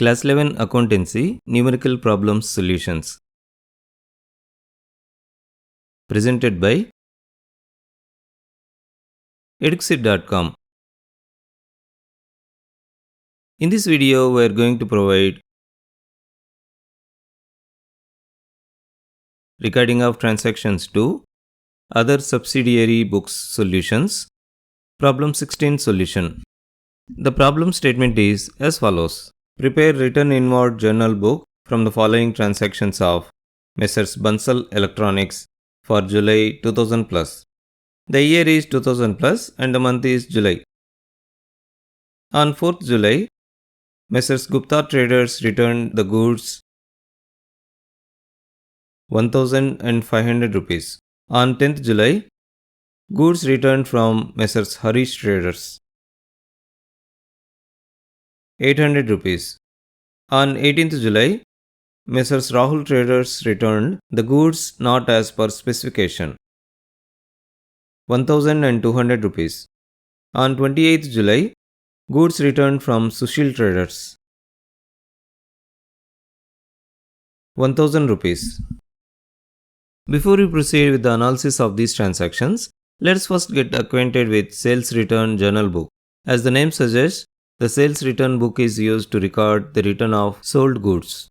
Class 11 Accountancy Numerical Problems Solutions. Presented by Eduxir.com. In this video, we are going to provide recording of transactions to other subsidiary books solutions. Problem 16 solution. The problem statement is as follows. Prepare written inward journal book from the following transactions of Messrs. Bansal Electronics for July 2000 plus. The year is 2000 plus and the month is July. On 4th July, Messrs. Gupta Traders returned the goods 1500 rupees. On 10th July, goods returned from Messrs. Harish Traders 800 rupees. On 18th July, Messrs. Rahul Traders returned the goods not as per specification 1200 rupees. On 28th July, goods returned from Sushil Traders 1000 rupees. Before we proceed with the analysis of these transactions, let's first get acquainted with Sales Return Journal Book. As the name suggests, the Sales Return Book is used to record the return of sold goods.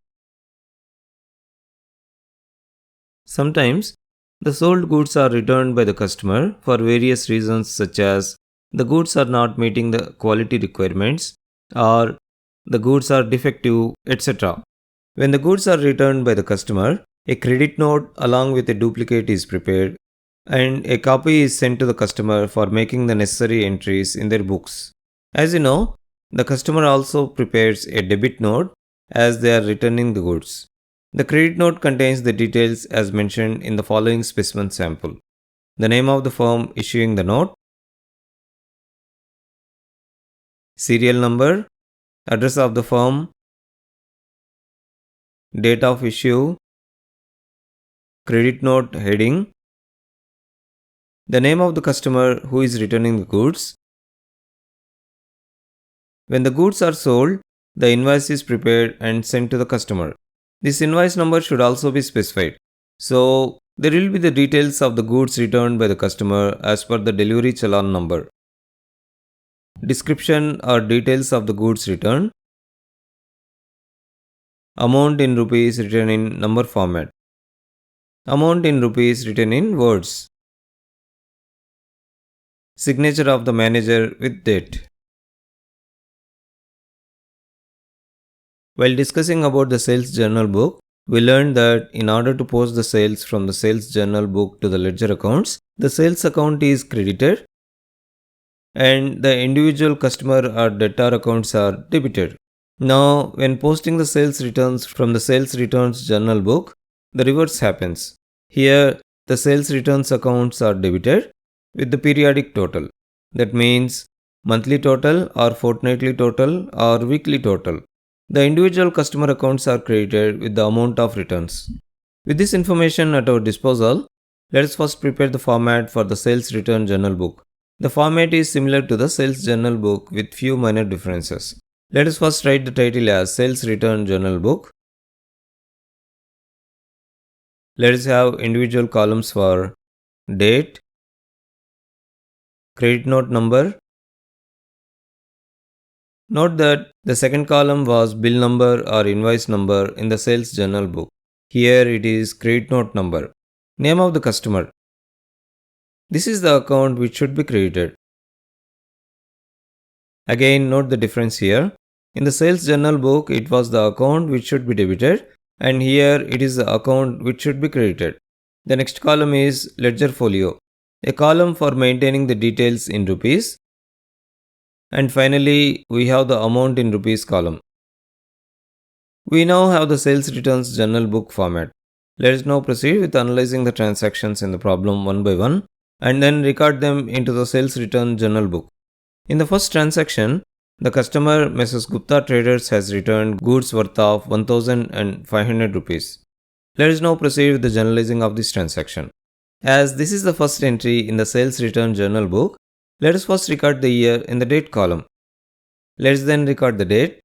Sometimes, the sold goods are returned by the customer for various reasons such as the goods are not meeting the quality requirements or the goods are defective, etc. When the goods are returned by the customer, a credit note along with a duplicate is prepared and a copy is sent to the customer for making the necessary entries in their books. As you know, the customer also prepares a debit note as they are returning the goods. The credit note contains the details as mentioned in the following specimen sample. The name of the firm issuing the note, serial number, address of the firm, date of issue, credit note heading, the name of the customer who is returning the goods. When the goods are sold, the invoice is prepared and sent to the customer. This invoice number should also be specified. So, there will be the details of the goods returned by the customer as per the delivery challan number. Description or details of the goods returned. Amount in rupees written in number format. Amount in rupees written in words. Signature of the manager with date. While discussing about the sales journal book, we learned that in order to post the sales from the sales journal book to the ledger accounts, the sales account is credited and the individual customer or debtor accounts are debited. Now, when posting the sales returns from the sales returns journal book, the reverse happens. Here, the sales returns accounts are debited with the periodic total. That means monthly total or fortnightly total or weekly total. The individual customer accounts are credited with the amount of returns. With this information at our disposal, let us first prepare the format for the sales return journal book. The format is similar to the sales journal book with few minor differences. Let us first write the title as Sales Return Journal Book. Let us have individual columns for date, credit note number. Note that the second column was bill number or invoice number in the sales journal book. Here it is credit note number. Name of the customer. This is the account which should be credited. Again, note the difference here. In the sales journal book, it was the account which should be debited, and here it is the account which should be credited. The next column is ledger folio, a column for maintaining the details in rupees. And finally, we have the amount in rupees column. We now have the sales returns journal book format. Let us now proceed with analyzing the transactions in the problem one by one and then record them into the sales return journal book. In the first transaction, the customer Messrs. Gupta Traders has returned goods worth of 1500 rupees. Let us now proceed with the journalizing of this transaction. As this is the first entry in the sales return journal book, let us first record the year in the date column. Let us then record the date.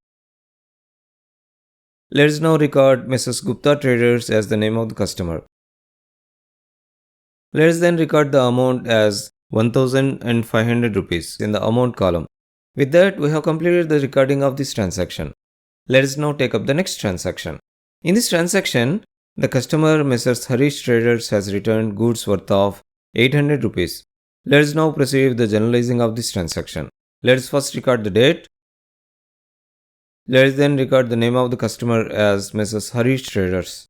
Let's now record Mrs. Gupta Traders as the name of the customer. Let's then record the amount as 1500 rupees in the amount column. With that, we have completed the recording of this transaction. Let us now take up the next transaction. In this transaction, the customer Mrs. Harish Traders has returned goods worth of 800 rupees. Let us now proceed with the generalizing of this transaction. Let us first record the date. Let us then record the name of the customer as Mrs. Harish Traders.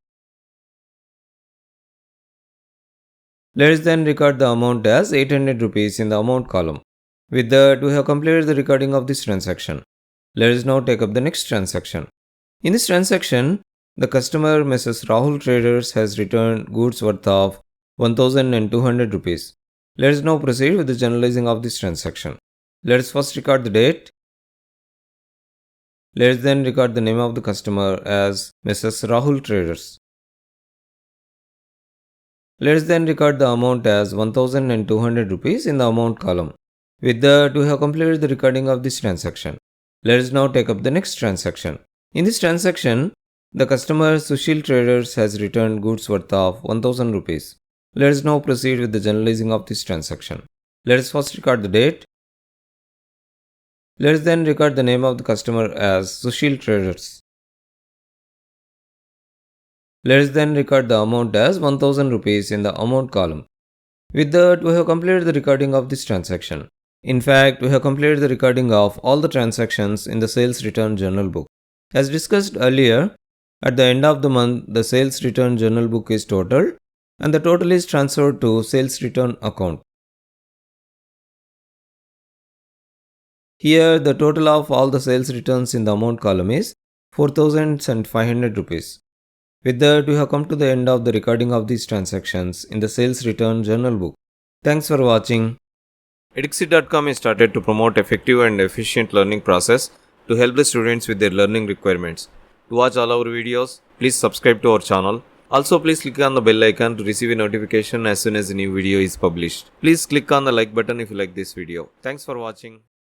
Let us then record the amount as 800 rupees in the amount column. With that, we have completed the recording of this transaction. Let us now take up the next transaction. In this transaction, the customer Mrs. Rahul Traders has returned goods worth of 1200 rupees. Let us now proceed with the generalizing of this transaction. Let us first record the date. Let us then record the name of the customer as Mrs. Rahul Traders. Let us then record the amount as 1200 rupees in the amount column. With that, we have completed the recording of this transaction. Let us now take up the next transaction. In this transaction, the customer Sushil Traders has returned goods worth of 1000 rupees. Let us now proceed with the generalizing of this transaction. Let us first record the date. Let us then record the name of the customer as Sushil Traders. Let us then record the amount as 1000 rupees in the amount column. With that, we have completed the recording of this transaction. In fact, we have completed the recording of all the transactions in the sales return journal book. As discussed earlier, at the end of the month, the sales return journal book is totaled and the total is transferred to sales return account. Here, the total of all the sales returns in the amount column is 4500 rupees. With that, we have come to the end of the recording of these transactions in the sales return journal book. Thanks for watching. Eduxir.com is started to promote effective and efficient learning process to help the students with their learning requirements. To watch all our videos, please subscribe to our channel. Also, please click on the bell icon to receive a notification as soon as a new video is published. Please click on the like button if you like this video. Thanks for watching.